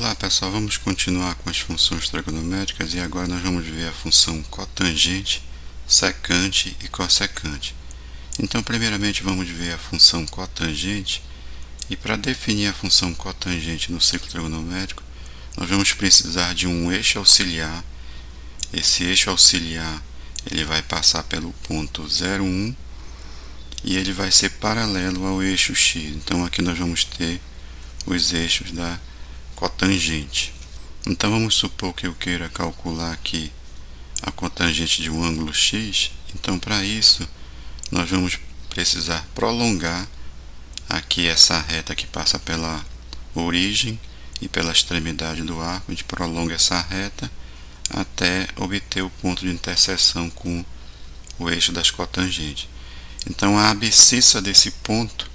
Olá pessoal, vamos continuar com as funções trigonométricas e agora nós vamos ver a função cotangente, secante e cossecante. Então primeiramente vamos ver a função cotangente e para definir a função cotangente no ciclo trigonométrico nós vamos precisar de um eixo auxiliar. Esse eixo auxiliar ele vai passar pelo ponto 0, 1 e ele vai ser paralelo ao eixo x. Então aqui nós vamos ter os eixos da cotangente. Então vamos supor que eu queira calcular aqui a cotangente de um ângulo x. Então para isso nós vamos precisar prolongar aqui essa reta que passa pela origem e pela extremidade do arco. A gente prolonga essa reta até obter o ponto de interseção com o eixo das cotangentes. Então a abscissa desse ponto,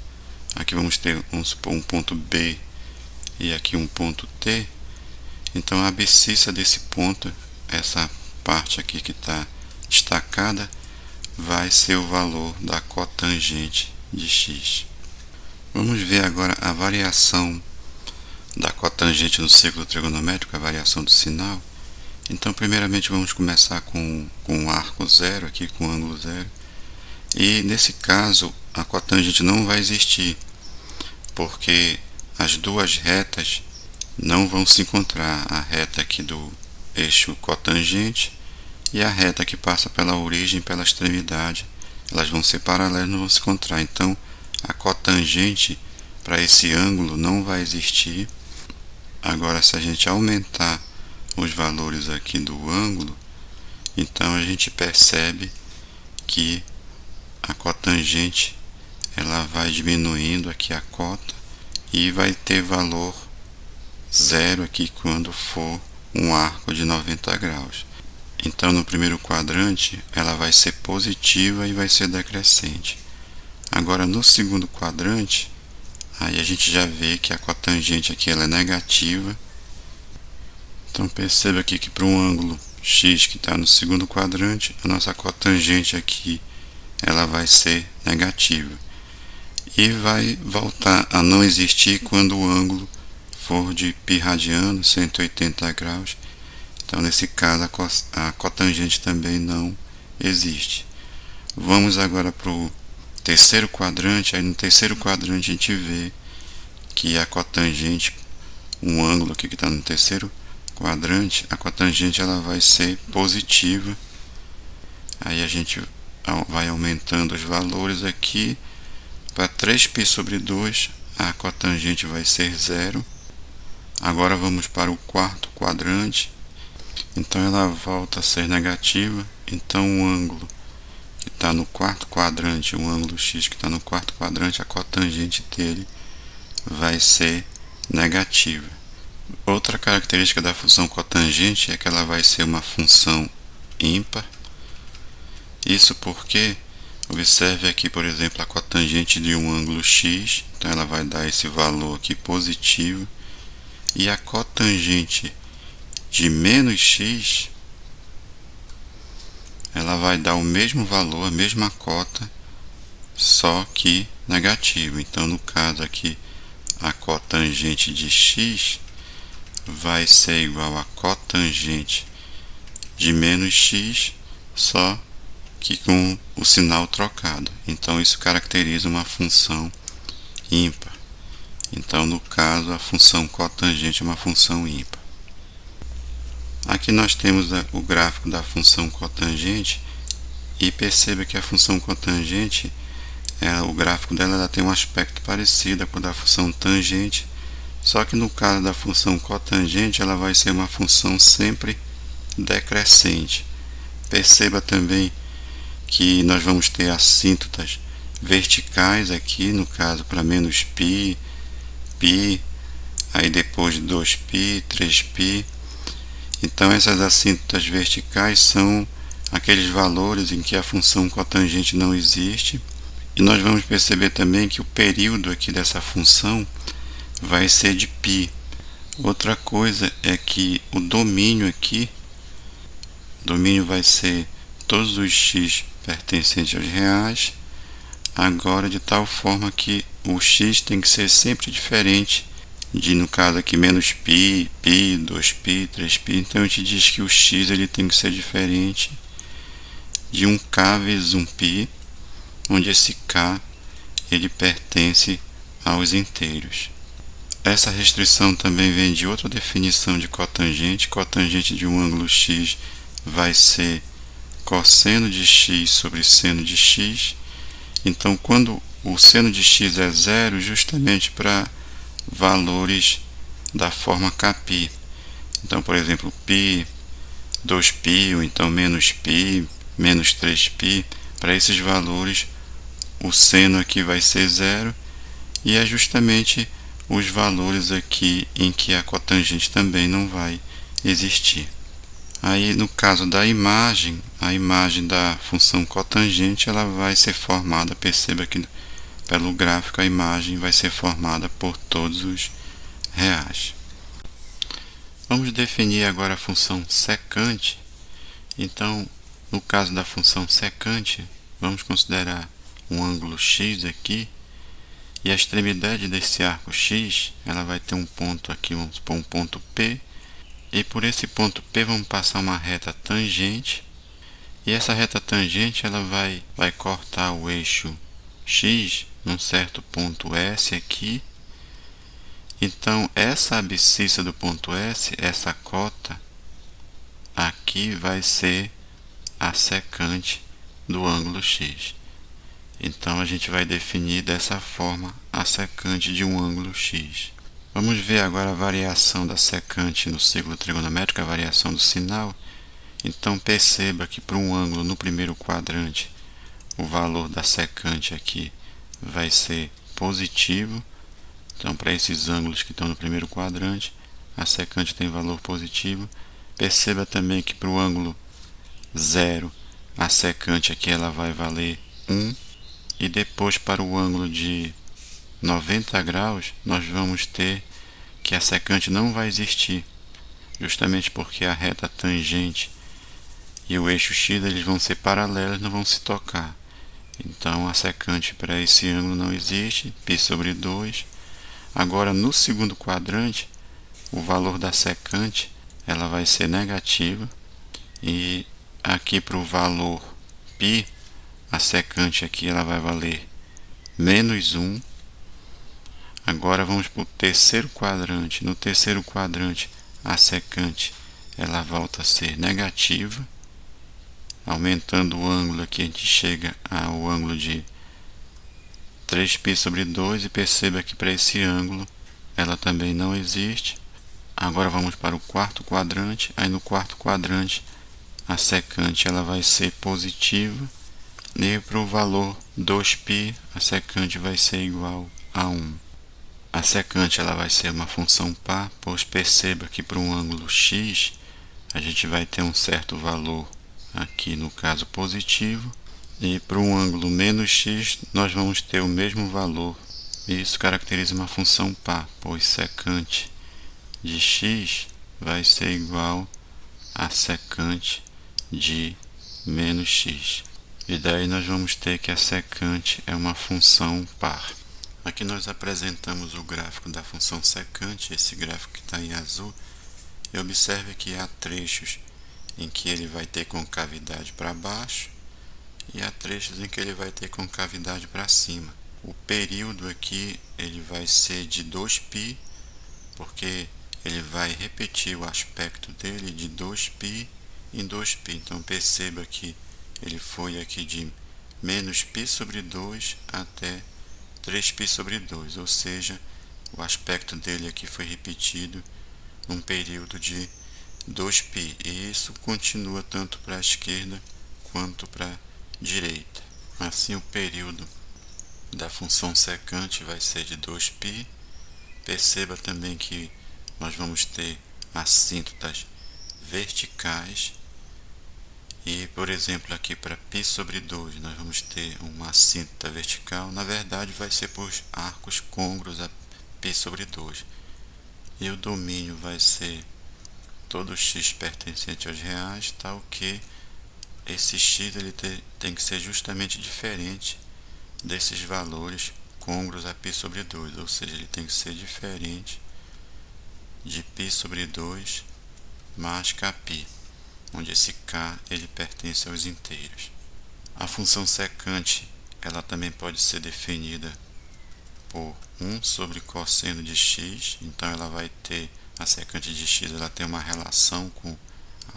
aqui vamos supor um ponto B e aqui um ponto T. Então a abscissa desse ponto, essa parte aqui que está destacada, vai ser o valor da cotangente de x. Vamos ver agora a variação da cotangente no ciclo trigonométrico, a variação do sinal. Então primeiramente vamos começar com o arco zero, aqui com o ângulo zero. E nesse caso a cotangente não vai existir, porque as duas retas não vão se encontrar, a reta aqui do eixo cotangente e a reta que passa pela origem e pela extremidade, elas vão ser paralelas, não vão se encontrar. Então a cotangente para esse ângulo não vai existir. Agora se a gente aumentar os valores aqui do ângulo, então a gente percebe que a cotangente ela vai diminuindo aqui a cota e vai ter valor zero aqui quando for um arco de 90 graus. Então no primeiro quadrante ela vai ser positiva e vai ser decrescente. Agora no segundo quadrante, aí a gente já vê que a cotangente aqui ela é negativa. Então perceba aqui que para um ângulo x que está no segundo quadrante, a nossa cotangente aqui ela vai ser negativa e vai voltar a não existir quando o ângulo for de π radiano, 180 graus. Então nesse caso a cotangente também não existe. Vamos agora para o terceiro quadrante. Aí no terceiro quadrante a gente vê que a cotangente, um ângulo aqui que está no terceiro quadrante, a cotangente ela vai ser positiva. Aí a gente vai aumentando os valores aqui para 3π sobre 2, a cotangente vai ser zero. Agora vamos para o quarto quadrante, então ela volta a ser negativa. Então o ângulo que está no quarto quadrante, o ângulo x que está no quarto quadrante, a cotangente dele vai ser negativa. Outra característica da função cotangente é que ela vai ser uma função ímpar. Isso porque, observe aqui, por exemplo, a cotangente de um ângulo x, então ela vai dar esse valor aqui positivo, e a cotangente de menos x, ela vai dar o mesmo valor, a mesma cota, só que negativo. Então no caso aqui, a cotangente de x vai ser igual a cotangente de menos x, só que com o sinal trocado. Então isso caracteriza uma função ímpar. Então no caso a função cotangente é uma função ímpar. Aqui nós temos o gráfico da função cotangente e perceba que a função cotangente, o gráfico dela ela tem um aspecto parecido com o da função tangente, só que no caso da função cotangente ela vai ser uma função sempre decrescente. Perceba também que nós vamos ter assíntotas verticais aqui, no caso para menos π, π, aí depois 2π, 3π. Então essas assíntotas verticais são aqueles valores em que a função cotangente não existe. E nós vamos perceber também que o período aqui dessa função vai ser de π. Outra coisa é que o domínio aqui, o domínio vai ser todos os x pertencentes aos reais, agora de tal forma que o x tem que ser sempre diferente de, no caso aqui, menos π, π, 2π, 3π. Então a gente diz que o x ele tem que ser diferente de 1k vezes 1π, onde esse k ele pertence aos inteiros. Essa restrição também vem de outra definição de cotangente. Cotangente de um ângulo x vai ser cosseno de x sobre seno de x. Então, quando o seno de x é zero, justamente para valores da forma kπ. Então, por exemplo, π, 2π, ou então menos π, menos 3π, para esses valores o seno aqui vai ser zero, e é justamente os valores aqui em que a cotangente também não vai existir. Aí, no caso da imagem, a imagem da função cotangente ela vai ser formada, perceba que pelo gráfico a imagem vai ser formada por todos os reais. Vamos definir agora a função secante. Então, no caso da função secante, vamos considerar um ângulo x aqui, e a extremidade desse arco x, ela vai ter um ponto aqui, vamos supor um ponto P, e por esse ponto P vamos passar uma reta tangente, e essa reta tangente ela vai cortar o eixo x num certo ponto S aqui. Então essa abscissa do ponto S, essa cota aqui vai ser a secante do ângulo x. Então a gente vai definir dessa forma a secante de um ângulo x. Vamos ver agora a variação da secante no círculo trigonométrico, a variação do sinal. Então perceba que para um ângulo no primeiro quadrante, o valor da secante aqui vai ser positivo. Então para esses ângulos que estão no primeiro quadrante, a secante tem valor positivo. Perceba também que para o ângulo 0, a secante aqui ela vai valer 1. E depois para o ângulo de 90 graus, nós vamos ter que a secante não vai existir, justamente porque a reta tangente e o eixo x eles vão ser paralelos, não vão se tocar. Então a secante para esse ângulo não existe, π sobre 2. Agora no segundo quadrante, o valor da secante ela vai ser negativa, e aqui para o valor π, a secante aqui ela vai valer menos 1. Agora vamos para o terceiro quadrante. No terceiro quadrante, a secante ela volta a ser negativa. Aumentando o ângulo aqui, a gente chega ao ângulo de 3π sobre 2. E perceba que para esse ângulo ela também não existe. Agora vamos para o quarto quadrante. Aí no quarto quadrante, a secante ela vai ser positiva. E para o valor 2π, a secante vai ser igual a 1. A secante ela vai ser uma função par, pois perceba que para um ângulo x, a gente vai ter um certo valor aqui, no caso positivo, e para um ângulo menos x, nós vamos ter o mesmo valor. Isso caracteriza uma função par, pois secante de x vai ser igual a secante de menos x. E daí nós vamos ter que a secante é uma função par. Aqui nós apresentamos o gráfico da função secante, esse gráfico que está em azul. E observe que há trechos em que ele vai ter concavidade para baixo e há trechos em que ele vai ter concavidade para cima. O período aqui ele vai ser de 2π, porque ele vai repetir o aspecto dele de 2π em 2π. Então perceba que ele foi aqui de menos π sobre 2 até 3π sobre 2, ou seja, o aspecto dele aqui foi repetido num período de 2π, e isso continua tanto para a esquerda quanto para a direita. Assim, o período da função secante vai ser de 2π. Perceba também que nós vamos ter assíntotas verticais. E, por exemplo, aqui para π sobre 2, nós vamos ter uma assíntota vertical. Na verdade, vai ser por arcos côngruos a π sobre 2. E o domínio vai ser todo x pertencente aos reais, tal que esse x ele tem que ser justamente diferente desses valores côngruos a π sobre 2. Ou seja, ele tem que ser diferente de π sobre 2 mais kπ, onde esse k ele pertence aos inteiros. A função secante ela também pode ser definida por 1 sobre cosseno de x, então ela vai ter, a secante de x ela tem uma relação com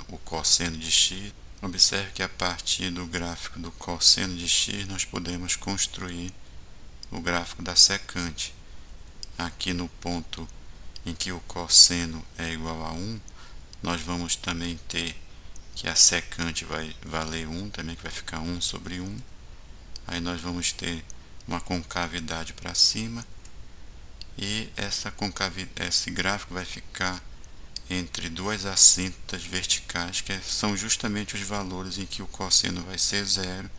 o cosseno de x. Observe que a partir do gráfico do cosseno de x nós podemos construir o gráfico da secante. Aqui no ponto em que o cosseno é igual a 1, nós vamos também ter que a secante vai valer 1, também que vai ficar 1 sobre 1. Aí nós vamos ter uma concavidade para cima e esse gráfico vai ficar entre duas assíntotas verticais, que são justamente os valores em que o cosseno vai ser zero.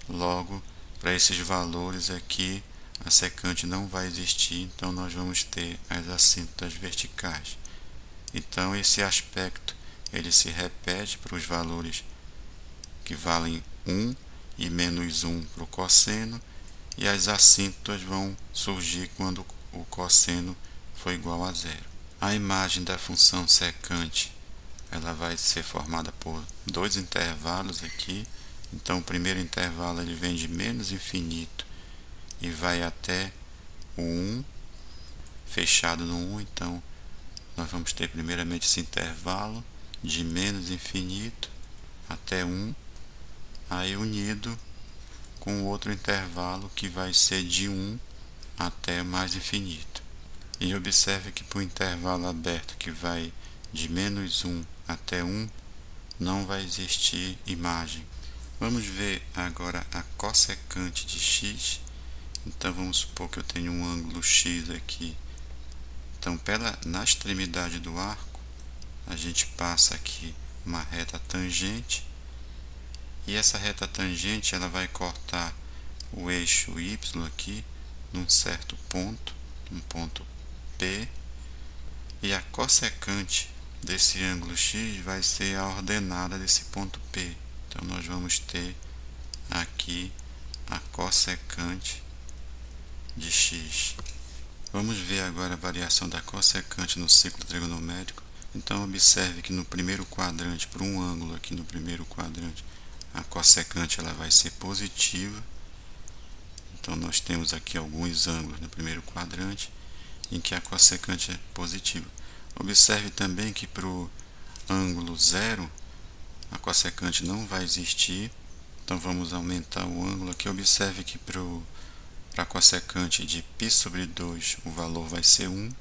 Logo, para esses valores aqui, a secante não vai existir, então nós vamos ter as assíntotas verticais. Então, esse aspecto ele se repete para os valores que valem 1 e menos 1 para o cosseno, e as assíntotas vão surgir quando o cosseno for igual a zero. A imagem da função secante ela vai ser formada por dois intervalos aqui. Então, o primeiro intervalo ele vem de menos infinito e vai até o 1, fechado no 1. Então, nós vamos ter primeiramente esse intervalo de menos infinito até 1, aí unido com outro intervalo que vai ser de 1 até mais infinito. E observe que para o intervalo aberto que vai de menos 1 até 1, não vai existir imagem. Vamos ver agora a cossecante de x. Então vamos supor que eu tenho um ângulo x aqui. Então na extremidade do arco, a gente passa aqui uma reta tangente. E essa reta tangente ela vai cortar o eixo y aqui num certo ponto, um ponto P, e a cossecante desse ângulo x vai ser a ordenada desse ponto P. Então nós vamos ter aqui a cossecante de x. Vamos ver agora a variação da cossecante no ciclo trigonométrico. Então observe que no primeiro quadrante, por um ângulo aqui no primeiro quadrante, a cossecante ela vai ser positiva. Então nós temos aqui alguns ângulos no primeiro quadrante em que a cossecante é positiva. Observe também que para o ângulo zero a cossecante não vai existir. Então vamos aumentar o ângulo aqui. Observe que para a cossecante de π sobre 2 o valor vai ser 1.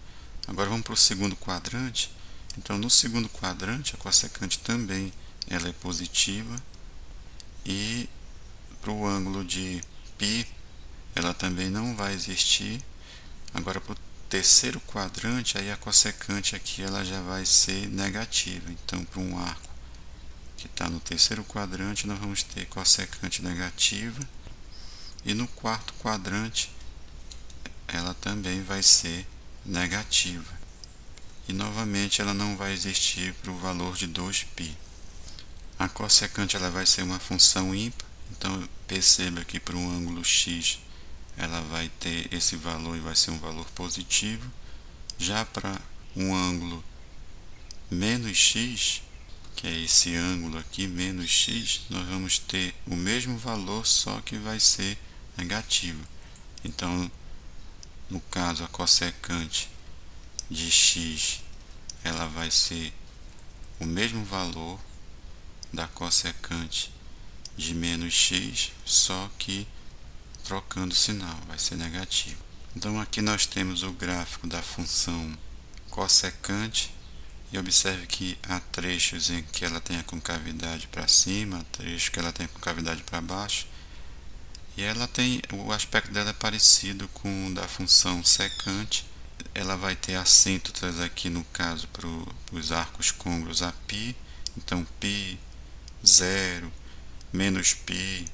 Agora vamos para o segundo quadrante. Então no segundo quadrante a cossecante também ela é positiva. E para o ângulo de π ela também não vai existir. Agora para o terceiro quadrante, aí a cossecante aqui ela já vai ser negativa. Então para um arco que está no terceiro quadrante, nós vamos ter cossecante negativa. E no quarto quadrante ela também vai ser negativa. E novamente ela não vai existir para o valor de 2π. A cossecante ela vai ser uma função ímpar. Então perceba que para um ângulo x ela vai ter esse valor e vai ser um valor positivo. Já para um ângulo menos x, que é esse ângulo aqui, menos x, nós vamos ter o mesmo valor, só que vai ser negativo. Então, no caso, a cossecante de x, ela vai ser o mesmo valor da cossecante de menos x, só que trocando o sinal, vai ser negativo. Então aqui nós temos o gráfico da função cossecante e observe que há trechos em que ela tem a concavidade para cima, há trechos que ela tem a concavidade para baixo, e ela tem, o aspecto dela é parecido com o da função secante. Ela vai ter assíntotas aqui no caso para os arcos côngruos a π, então π, 0, menos π,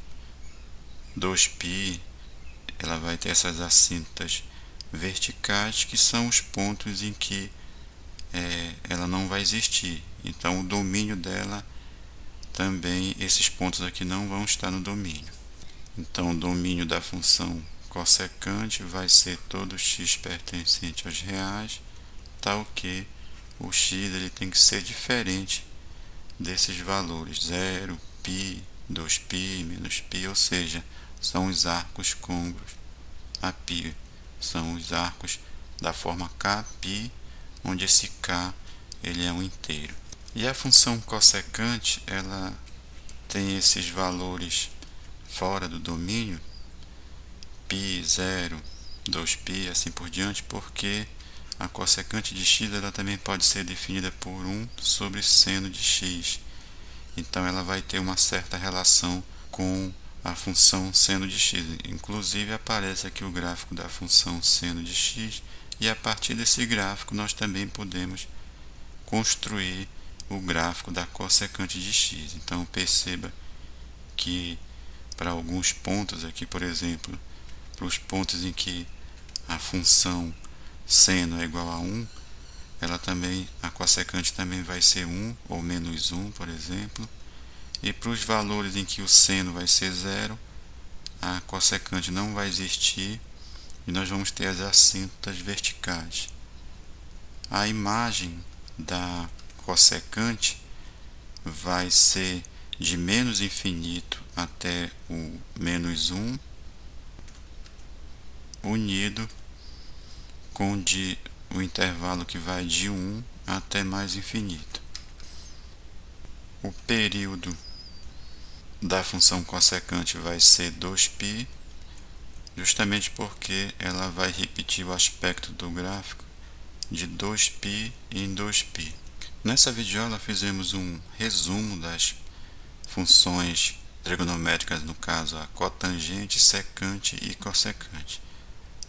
2π, ela vai ter essas assíntotas verticais, que são os pontos em que ela não vai existir. Então o domínio dela também, esses pontos aqui não vão estar no domínio. Então o domínio da função cossecante vai ser todo x pertencente aos reais, tal que o x ele tem que ser diferente desses valores 0, π, 2π, menos π, ou seja, são os arcos côncavos a π, são os arcos da forma kπ, onde esse k ele é um inteiro. E a função cossecante, ela tem esses valores fora do domínio, π, 0, 2π, assim por diante, porque a cossecante de x ela também pode ser definida por 1 sobre seno de x. Então ela vai ter uma certa relação com a função seno de x. Inclusive aparece aqui o gráfico da função seno de x, e a partir desse gráfico nós também podemos construir o gráfico da cossecante de x. Então perceba que para alguns pontos aqui, por exemplo, para os pontos em que a função seno é igual a 1, a cossecante também vai ser 1 ou menos 1, por exemplo. E para os valores em que o seno vai ser 0, a cossecante não vai existir e nós vamos ter as assêntotas verticais. A imagem da cossecante vai ser de menos infinito até o menos 1, unido com o intervalo que vai de 1 até mais infinito. O período da função cossecante vai ser 2π, justamente porque ela vai repetir o aspecto do gráfico de 2π em 2π. Nessa videoaula fizemos um resumo das funções trigonométricas, no caso a cotangente, secante e cossecante.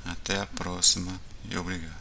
Até a próxima e obrigado.